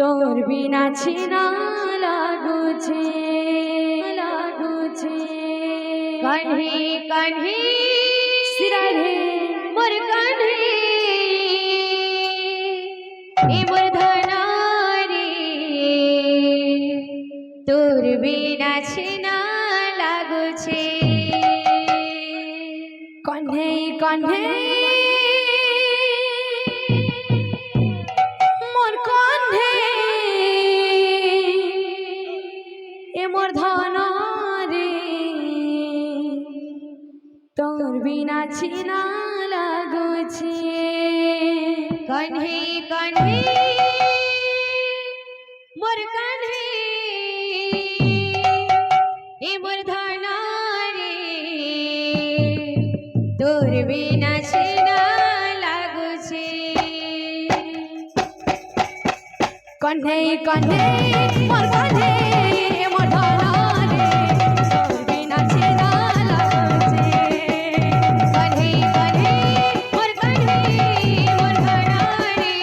তোর বিনা ছিনা লাগুছে লাগুছে কাन्हे कान्हे সিরাহে मोर कान्हे ए मोर धना रे तोर बिना छिना लागुछे कन्हे कन्हे मोर कन्हे ए मोर धना रे তোর বিনা ছিনা লাগুছে कान्हे कान्हे मोर कान्हे ए मोर धना रे तोर बिना छिना लागुछे कन्हे कन्हे मोर कन्हे ए मोर धना रे তোর বিনা ছিনা লাগুছে कान्हे कान्हे मोर कान्हे मोर धना रे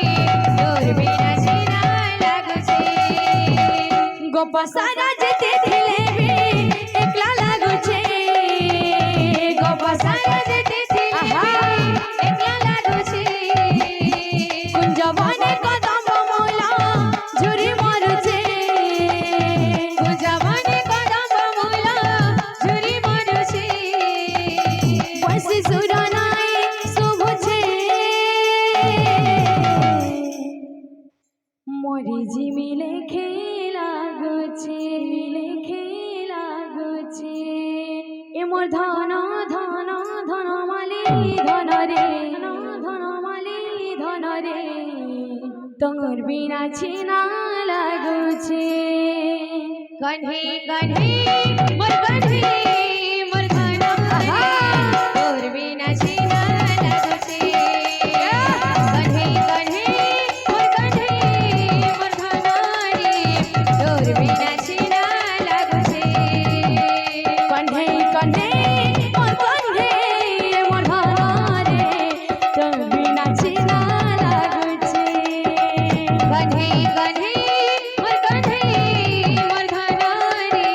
तोर बिना छिना लागुछे गोपा सारा जेते थिले बे एकला लाଗୁছে गोपा सारा जेते थिले एकला लागुछे कुंजवने कदम मोला झुरी मरुছে कुंजवने कदम मोला झुरी मरुछे बसी सुर নাই শুভছে মরি জিমিলে খেলাগুছে এ মোর ধন ধন ধনমালি ধন রে ধনমালি ধন রে তোর বিনা ছিনা লাগুছে कान्हे कान्हे मोर कान्हे मोर धना रे तोर बिना छिना लागुछे कान्हे कान्हे मोर कान्हे मोर धना रे तोर बिना छिना लागुछे कन्हे कन्हे मोर कन्हे मोर धन रे তোর বিনা ছিনা লাগুছে कान्हे कान्हे मोर कान्हे मोर धना रे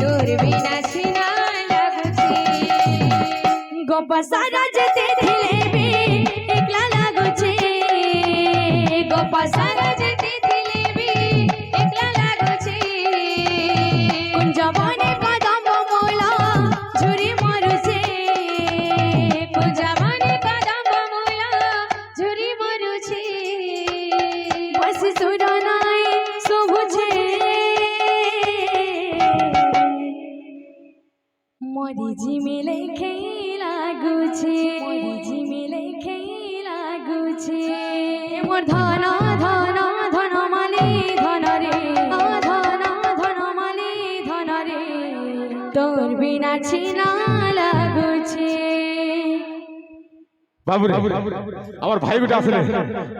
तोर बिना छिना लागुछे गोपा सारा जेते थिले बे एकला लाগুছে गोपा सारा जेते दिले बे एकला लागुछे कुंजवने कदम मोला झुरी मरुছে कुंजवने कदम मोला झुरी मरुछे बसी सुर নাই শুভছে মরি জিমিলে খেলাগুছে মোর ধন ধন ধনমালি ধন রে ধন ধনমালি ধন রে তোর বিনা ছিনা লাগুছে বাবুরে আমার ভাই গোটা আসলে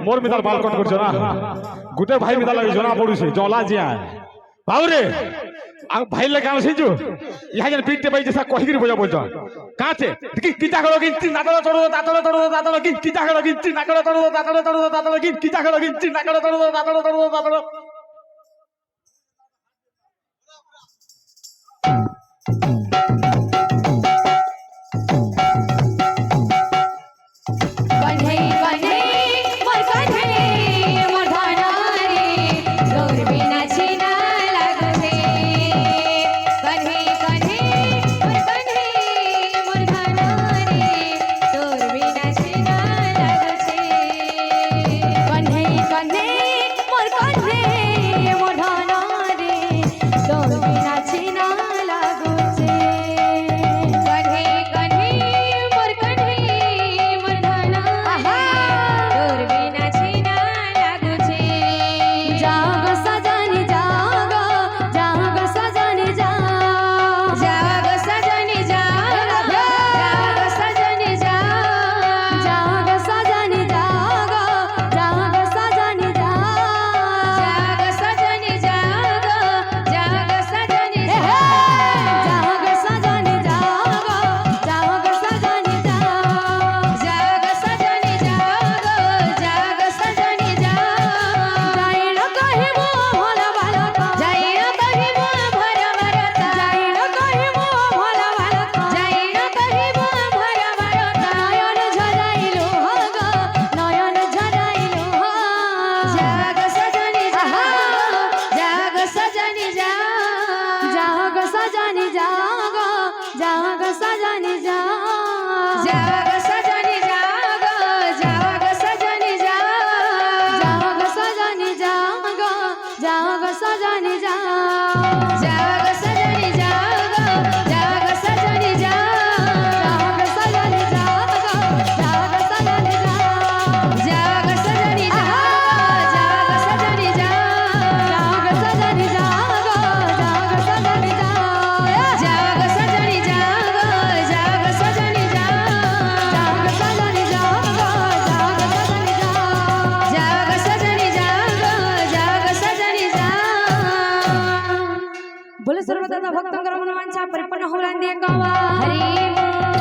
মোর মিতাল বালকন করছো না গোটে ভাই মিতাল লাগি জনা পড়ুছে জলা জিয়া বাবুরে আং ভাই লাগে আমি সিজু ইহা যেন পিটতে পাইছে সা কহিগিরি বজা বলছ কাছে কিটা করো কিন্তি নাকড় তড়ো তাতড় তড়ো তাতড় কিটা করো কিন্তি নাকড় তড়ো তাতড় তড়ো তাতড় কিটা করো কিন্তি নাকড় তড়ো তাতড় তড়ো তাতড় कन्हे कन्हे मोर कन्हे मोर धन रे তোর বিনা ছিনা লাগুছে कान्हे कान्हे मोर कान्हे मोर धना रे तोर बिना छिना लागुछे कन्हे कन्हे मोर कन्हे मोर धन रे তোর বিনা ছিনা লাগুছে जाग सजनी जाग सजनी जाग सजनी जाग जाग सजनी जाग जाग सजनी जाग सजनी जाग सजनी जाग जाग सजनी जाग जाग सजनी जाग सजनी जाग सजनी जाग जाग सजनी जाग जाग सजनी जाग सजनी जाग सजनी जाग जाग सजनी जाग जाग सजनी जाग सजनी जाग सजनी जाग जाग सजनी जाग जाग सजनी जाग सजनी बोले सर्वदाता भक्तांकर मनवांचा परिपूर्ण होऊन देखावा हरी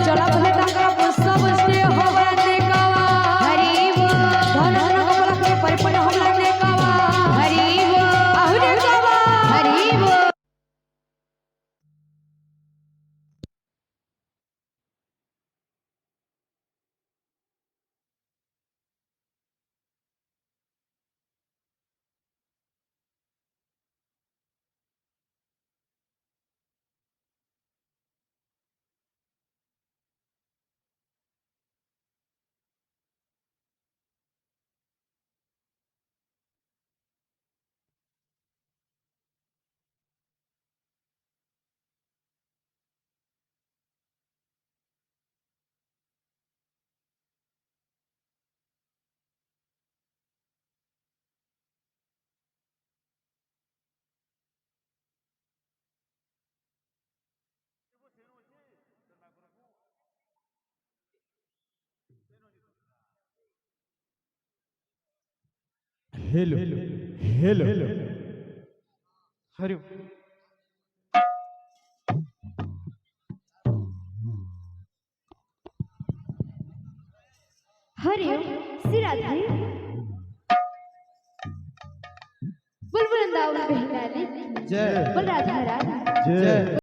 चला बोले तांकर पुष्प पुष्टे होऊन देखावा हरी धन धन कमला के परिपूर्ण होऊन देखावा हरी आहू देखावा हरी हेलो हेलो हरि हरी सिराधारी बुलबुल दाऊन बहिनाली जय बोल राधा राधा जय